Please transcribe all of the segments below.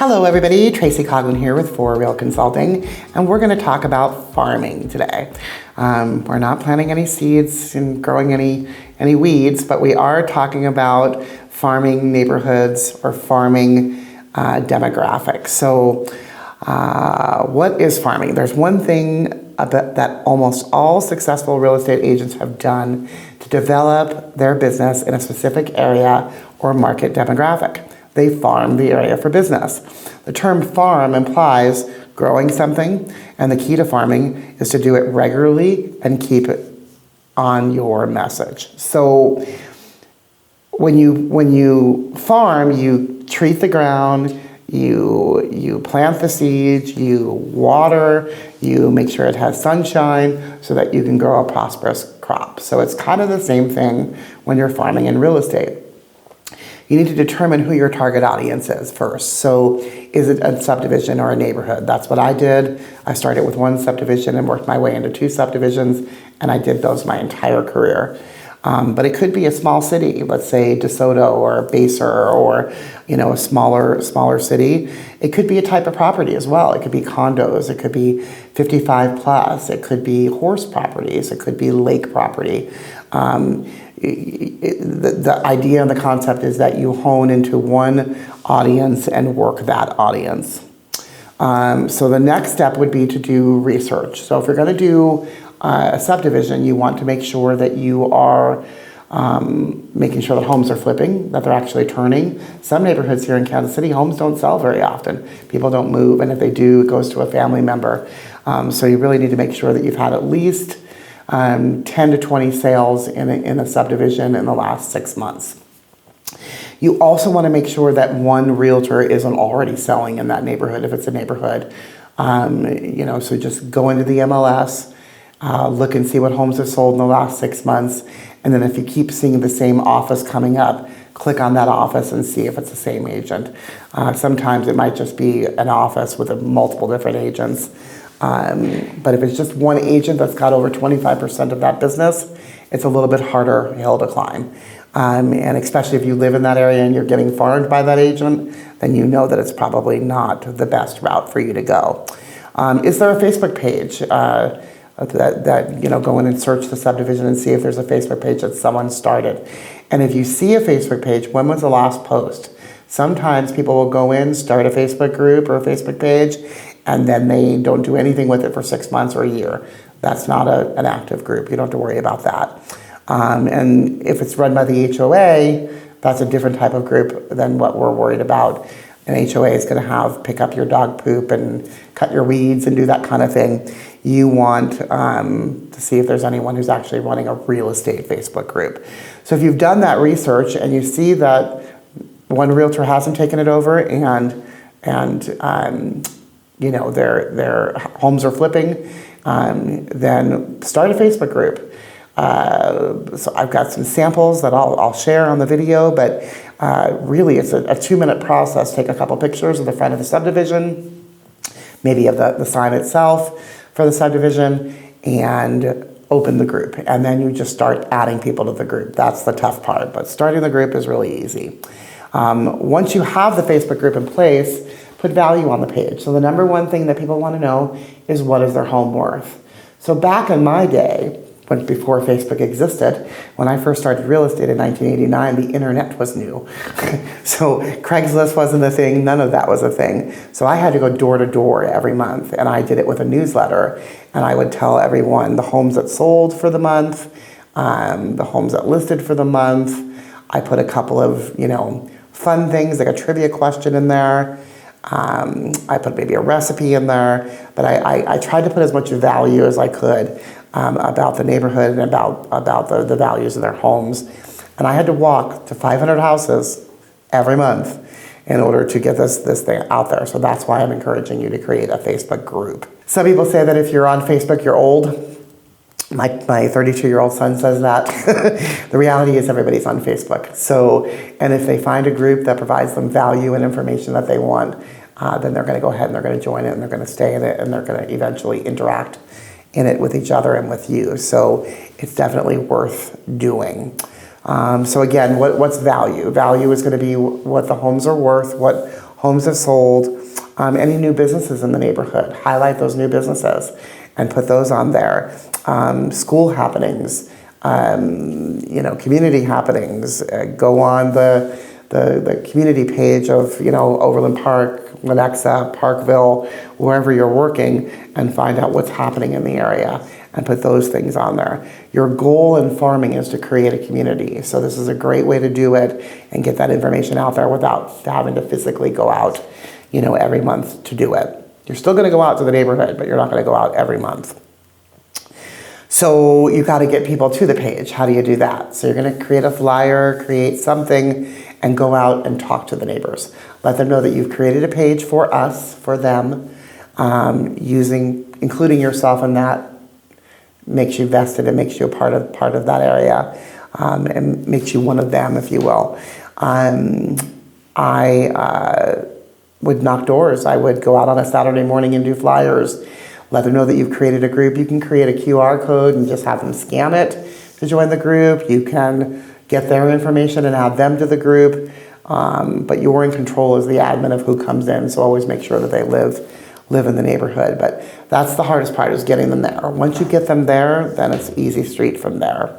Hello everybody, Tracy Coughlin here with For Real Consulting, and we're going to talk about farming today. We're not planting any seeds and growing any weeds, but we are talking about farming neighborhoods or farming demographics. So what is farming? There's one thing that almost all successful real estate agents have done to develop their business in a specific area or market demographic. They farm the area for business. The term farm implies growing something, and the key to farming is to do it regularly and keep it on your message. So when you farm, you treat the ground, you plant the seeds, you water, you make sure it has sunshine so that you can grow a prosperous crop. So it's kind of the same thing when you're farming in real estate. You need to determine who your target audience is first. So is it a subdivision or a neighborhood? That's what I did. I started with one subdivision and worked my way into two subdivisions, and I did those my entire career. But it could be a small city, let's say DeSoto or Baser or a smaller city. It could be a type of property as well. It could be condos. It could be 55 plus. It could be horse properties. It could be lake property. The idea and the concept is that you hone into one audience and work that audience. So the next step would be to do research. So if you're going to do a subdivision, you want to make sure that you are making sure that homes are flipping, that they're actually turning. Some neighborhoods here in Kansas City, homes don't sell very often. People don't move, and if they do, it goes to a family member. So you really need to make sure that you've had at least 10 to 20 sales in a subdivision in the last 6 months. You also want to make sure that one realtor isn't already selling in that neighborhood if it's a neighborhood. So just go into the MLS, look and see what homes have sold in the last 6 months, and then if you keep seeing the same office coming up, click on that office and see if it's the same agent. Sometimes it might just be an office with multiple different agents. But if it's just one agent that's got over 25% of that business, it's a little bit harder hill to climb. And especially if you live in that area and you're getting farmed by that agent, then you know that it's probably not the best route for you to go. Is there a Facebook page that go in and search the subdivision and see if there's a Facebook page that someone started? And if you see a Facebook page, when was the last post? Sometimes people will go in, start a Facebook group or a Facebook page, and then they don't do anything with it for 6 months or a year. That's not an active group. You don't have to worry about that. And if it's run by the HOA, that's a different type of group than what we're worried about. An HOA is going to pick up your dog poop and cut your weeds and do that kind of thing. You want to see if there's anyone who's actually running a real estate Facebook group. So if you've done that research and you see that one realtor hasn't taken it over and their homes are flipping, then start a Facebook group. So I've got some samples that I'll share on the video, but really it's a 2-minute process. Take a couple pictures of the front of the subdivision, maybe of the sign itself for the subdivision, and open the group. And then you just start adding people to the group. That's the tough part, but starting the group is really easy. Once you have the Facebook group in place, put value on the page. So the number one thing that people want to know is, what is their home worth? So back in my day, before Facebook existed, when I first started real estate in 1989, the internet was new. So Craigslist wasn't a thing, none of that was a thing. So I had to go door to door every month, and I did it with a newsletter, and I would tell everyone the homes that sold for the month, the homes that listed for the month. I put a couple of, fun things like a trivia question in there. I put maybe a recipe in there, but I tried to put as much value as I could about the neighborhood and about the values of their homes. And I had to walk to 500 houses every month in order to get this thing out there. So that's why I'm encouraging you to create a Facebook group. Some people say that if you're on Facebook, you're old. My 32-year-old son says that. The reality is everybody's on Facebook. So, and if they find a group that provides them value and information that they want, then they're going to go ahead and they're going to join it and they're going to stay in it and they're going to eventually interact in it with each other and with you. So it's definitely worth doing. So again, what's value? Value is going to be what the homes are worth, what homes have sold, any new businesses in the neighborhood. Highlight those new businesses and put those on there. School happenings, community happenings. Go on the community page of, Overland Park, Lenexa, Parkville, wherever you're working, and find out what's happening in the area and put those things on there. Your goal in farming is to create a community. So this is a great way to do it and get that information out there without having to physically go out, every month to do it. You're still going to go out to the neighborhood, but you're not going to go out every month. So you got to get people to the page. How do you do that? So you're going to create a flyer, create something, and go out and talk to the neighbors. Let them know that you've created a page for us, for them, including yourself in that. Makes you vested and makes you a part of that area, and makes you one of them, if you will. I would knock doors. I would go out on a Saturday morning and do flyers. Let them know that you've created a group. You can create a QR code and just have them scan it to join the group. You can get their information and add them to the group. But you're in control as the admin of who comes in, so always make sure that they live in the neighborhood. But that's the hardest part, is getting them there. Once you get them there, then it's easy street from there.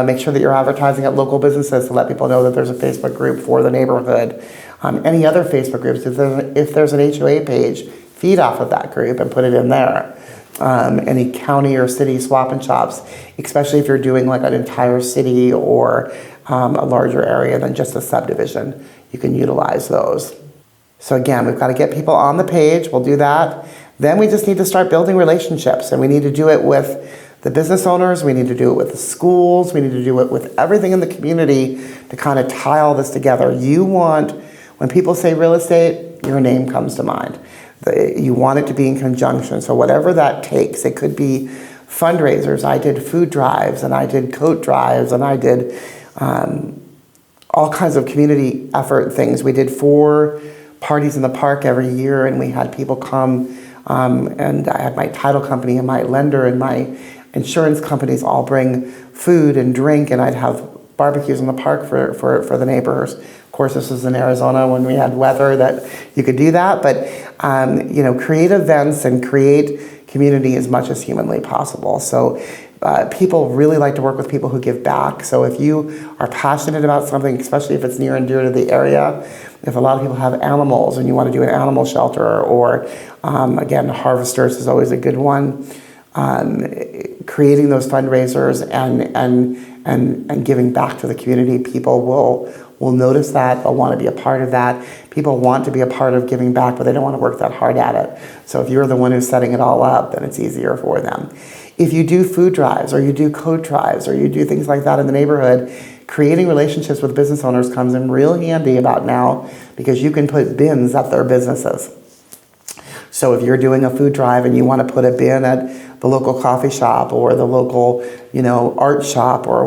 Make sure that you're advertising at local businesses to let people know that there's a Facebook group for the neighborhood. Any other Facebook groups, if there's an HOA page, feed off of that group and put it in there. Any county or city swap and shops, especially if you're doing like an entire city or a larger area than just a subdivision, you can utilize those. So again, we've got to get people on the page. We'll do that. Then we just need to start building relationships, and we need to do it with the business owners. We need to do it with the schools. We need to do it with everything in the community to kind of tie all this together. When people say real estate, your name comes to mind. You want it to be in conjunction. So whatever that takes, it could be fundraisers. I did food drives, and I did coat drives, and I did all kinds of community effort things. We did 4 parties in the park every year, and we had people come, and I had my title company and my lender and my insurance companies all bring food and drink, and I'd have barbecues in the park for the neighbors. Of course, this was in Arizona when we had weather that you could do that, but create events and create community as much as humanly possible. So people really like to work with people who give back. So if you are passionate about something, especially if it's near and dear to the area, if a lot of people have animals and you want to do an animal shelter, or again, harvesters is always a good one. Creating those fundraisers and giving back to the community, people will notice that. They'll want to be a part of that. People want to be a part of giving back, but they don't want to work that hard at it. So if you're the one who's setting it all up, then it's easier for them. If you do food drives, or you do coat drives, or you do things like that in the neighborhood, creating relationships with business owners comes in real handy about now, because you can put bins at their businesses. So if you're doing a food drive and you want to put a bin at the local coffee shop or the local, art shop, or,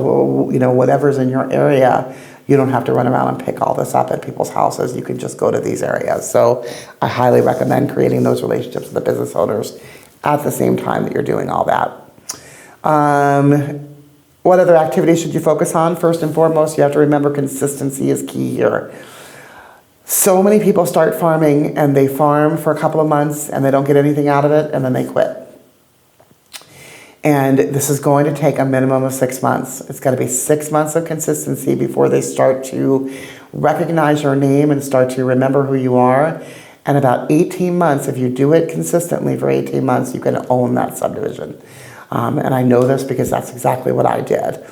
whatever's in your area, you don't have to run around and pick all this up at people's houses. You can just go to these areas. So I highly recommend creating those relationships with the business owners at the same time that you're doing all that. What other activities should you focus on? First and foremost, you have to remember consistency is key here. So many people start farming and they farm for a couple of months and they don't get anything out of it, and then they quit. And this is going to take a minimum of 6 months. It's got to be 6 months of consistency before they start to recognize your name and start to remember who you are. And about 18 months, if you do it consistently for 18 months, you can own that subdivision. And I know this because that's exactly what I did.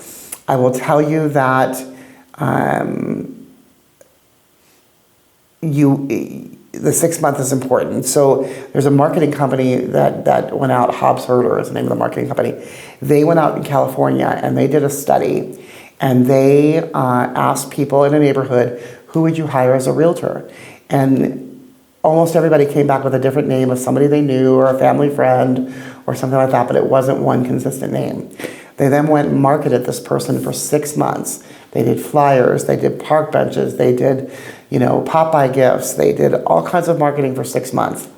I will tell you that the 6 month is important. So there's a marketing company that went out, Hobbs Herder is the name of the marketing company. They went out in California and they did a study, and they asked people in a neighborhood, who would you hire as a realtor? And almost everybody came back with a different name of somebody they knew or a family friend or something like that, but it wasn't one consistent name. They then went and marketed this person for 6 months. They did flyers, they did park benches, they did, Popeye gifts, they did all kinds of marketing for 6 months.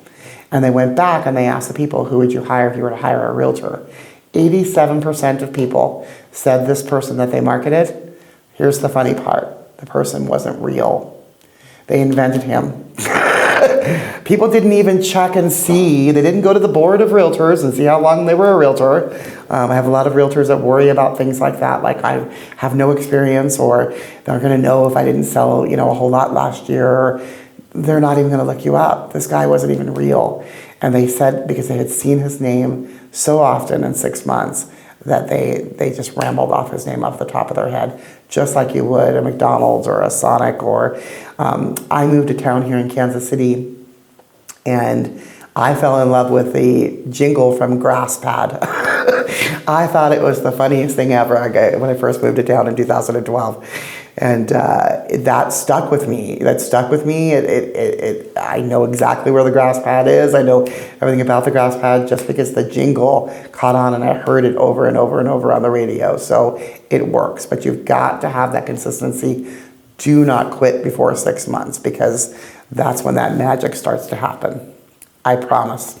And they went back and they asked the people, who would you hire if you were to hire a realtor? 87% of people said this person that they marketed. Here's the funny part, the person wasn't real. They invented him. People didn't even check and see. They didn't go to the board of realtors and see how long they were a realtor. I have a lot of realtors that worry about things like that, like I have no experience, or they're going to know if I didn't sell, a whole lot last year. They're not even going to look you up. This guy wasn't even real. And they said, because they had seen his name so often in 6 months, that they just rambled off his name off the top of their head, just like you would a McDonald's or a Sonic. Or I moved to town here in Kansas City, and I fell in love with the jingle from Grass Pad. I thought it was the funniest thing ever when I first moved to town in 2012. And that stuck with me. I know exactly where the grass pad is. I know everything about the grass pad just because the jingle caught on and I heard it over and over and over on the radio. So it works, but you've got to have that consistency. Do not quit before 6 months, because that's when that magic starts to happen. I promise.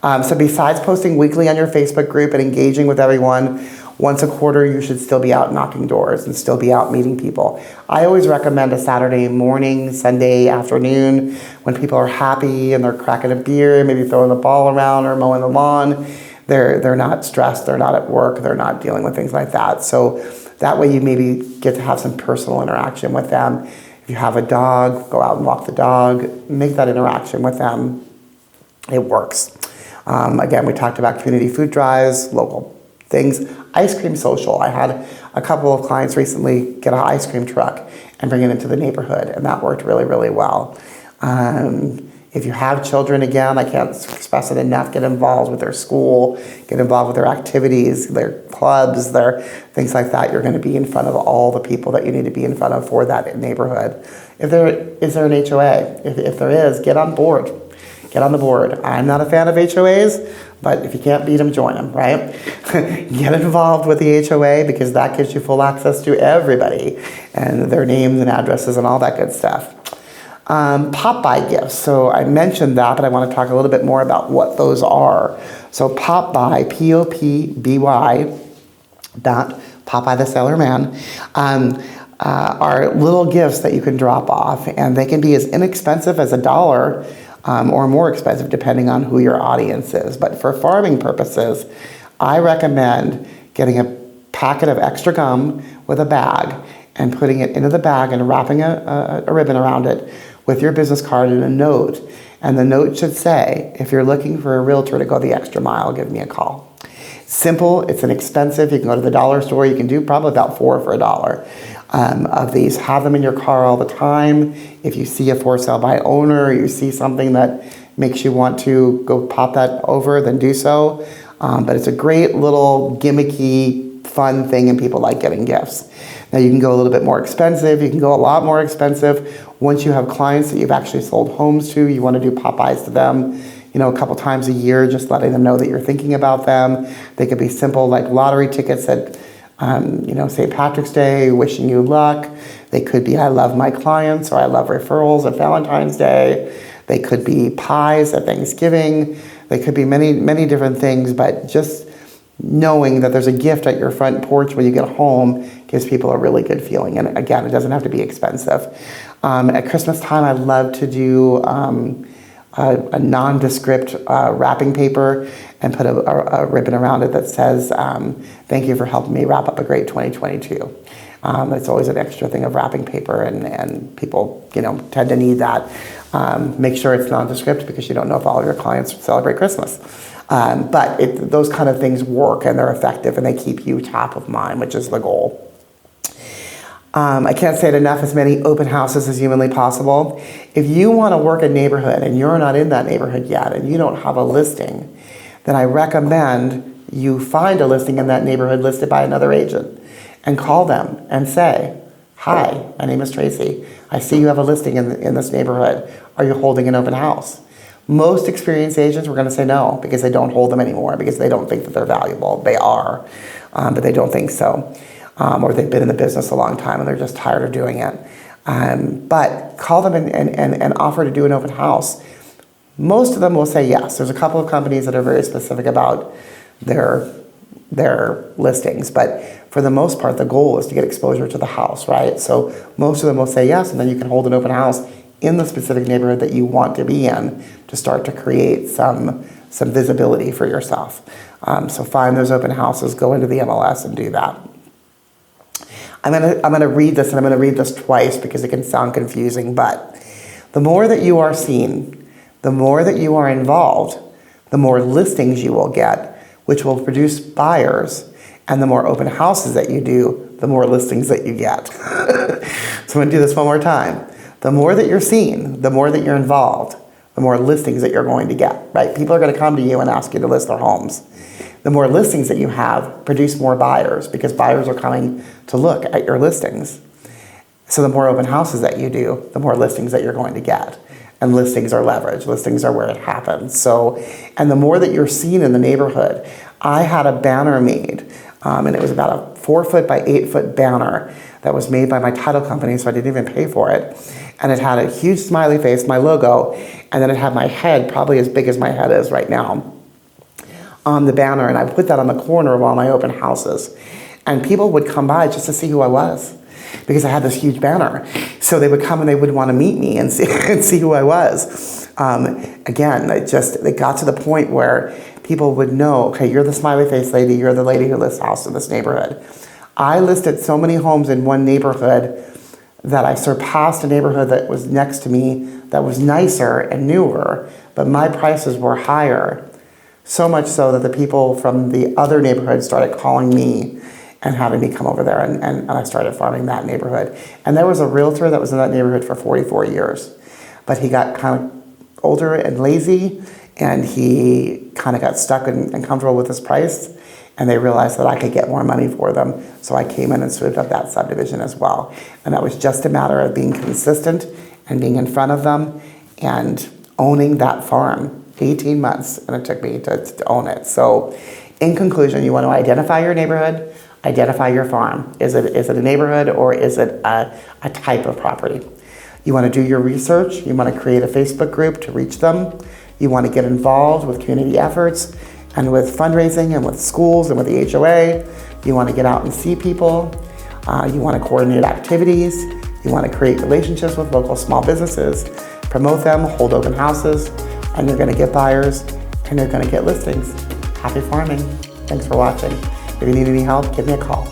So besides posting weekly on your Facebook group and engaging with everyone, once a quarter you should still be out knocking doors and still be out meeting people. I always recommend a Saturday morning, Sunday afternoon, when people are happy and they're cracking a beer, maybe throwing the ball around or mowing the lawn. They're not stressed, they're not at work, they're not dealing with things like that. So that way you maybe get to have some personal interaction with them. If you have a dog, go out and walk the dog, make that interaction with them. It works. Again, we talked about community food drives, local things, ice cream social. I had a couple of clients recently get an ice cream truck and bring it into the neighborhood, and that worked really, really well. If you have children, again, I can't express it enough, get involved with their school, get involved with their activities, their clubs, their things like that. You're going to be in front of all the people that you need to be in front of for that neighborhood. Is there an HOA? If there is, get on board. Get on the board. I'm not a fan of HOAs, but if you can't beat them, join them, right? Get involved with the HOA, because that gives you full access to everybody and their names and addresses and all that good stuff. Pop-by gifts. So I mentioned that, but I want to talk a little bit more about what those are. So pop-by, P-O-P-B-Y, Popeye the Sailor Man, are little gifts that you can drop off, and they can be as inexpensive as $1, or more expensive depending on who your audience is. But for farming purposes, I recommend getting a packet of extra gum with a bag and putting it into the bag and wrapping a ribbon around it with your business card and a note. And the note should say, if you're looking for a realtor to go the extra mile, give me a call. Simple, it's inexpensive. You can go to the dollar store. You can do probably about 4 for $1. Of these. Have them in your car all the time. If you see a for sale by owner, or you see something that makes you want to go pop that over, then do so. But it's a great little gimmicky, fun thing, and people like getting gifts. Now you can go a little bit more expensive. You can go a lot more expensive. Once you have clients that you've actually sold homes to, you want to do Popeyes to them, a couple times a year, just letting them know that you're thinking about them. They could be simple, like lottery tickets at St. Patrick's Day, wishing you luck. They could be I love my clients, or I love referrals at Valentine's Day. They could be pies at Thanksgiving. They could be many, many different things, but just knowing that there's a gift at your front porch when you get home gives people a really good feeling. And again, it doesn't have to be expensive. At Christmas time, I love to do a nondescript wrapping paper and put a ribbon around it that says, thank you for helping me wrap up a great 2022. It's always an extra thing of wrapping paper, and people tend to need that. Make sure it's nondescript, because you don't know if all of your clients celebrate Christmas. But those kind of things work, and they're effective, and they keep you top of mind, which is the goal. I can't say it enough, as many open houses as humanly possible. If you want to work a neighborhood and you're not in that neighborhood yet and you don't have a listing, then I recommend you find a listing in that neighborhood listed by another agent and call them and say, hi, my name is Tracy. I see you have a listing in this neighborhood. Are you holding an open house? Most experienced agents were going to say no, because they don't hold them anymore, because they don't think that they're valuable. They are, but they don't think so. Or they've been in the business a long time and they're just tired of doing it. But call them and offer to do an open house. Most of them will say yes. There's a couple of companies that are very specific about their their listings. But for the most part, the goal is to get exposure to the house, right? So most of them will say yes, and then you can hold an open house in the specific neighborhood that you want to be in to start to create some visibility for yourself. So find those open houses, go into the MLS and do that. I'm gonna read this, and I'm gonna read this twice because it can sound confusing, but the more that you are seen, the more that you are involved, the more listings you will get, which will produce buyers, and the more open houses that you do, the more listings that you get. So I'm gonna do this one more time. The more that you're seen, the more that you're involved, the more listings that you're going to get, right? People are gonna come to you and ask you to list their homes. The more listings that you have produce more buyers because buyers are coming to look at your listings. So the more open houses that you do, the more listings that you're going to get. And listings are leverage. Listings are where it happens. So, and the more that you're seen in the neighborhood, I had a banner made, and it was about a 4-foot by 8-foot banner that was made by my title company, so I didn't even pay for it. And it had a huge smiley face, my logo, and then it had my head, probably as big as my head is right now, on the banner, and I put that on the corner of all my open houses. And people would come by just to see who I was, because I had this huge banner. So they would come and they would want to meet me and see who I was. Again, it got to the point where people would know, okay, you're the smiley face lady, you're the lady who lists house in this neighborhood. I listed so many homes in one neighborhood that I surpassed a neighborhood that was next to me that was nicer and newer, but my prices were higher. So much so that the people from the other neighborhood started calling me and having me come over there, and I started farming that neighborhood. And there was a realtor that was in that neighborhood for 44 years, but he got kind of older and lazy, and he kind of got stuck and comfortable with his price, and they realized that I could get more money for them, so I came in and swooped up that subdivision as well. And that was just a matter of being consistent and being in front of them and owning that farm. 18 months, and it took me to own it. So in conclusion, you want to identify your neighborhood, identify your farm. Is it a neighborhood, or is it a type of property? You want to do your research. You want to create a Facebook group to reach them. You want to get involved with community efforts and with fundraising and with schools and with the HOA. You want to get out and see people. You want to coordinate activities. You want to create relationships with local small businesses, promote them, hold open houses, and you're going to get buyers and you're going to get listings. Happy farming. Thanks for watching. If you need any help, give me a call.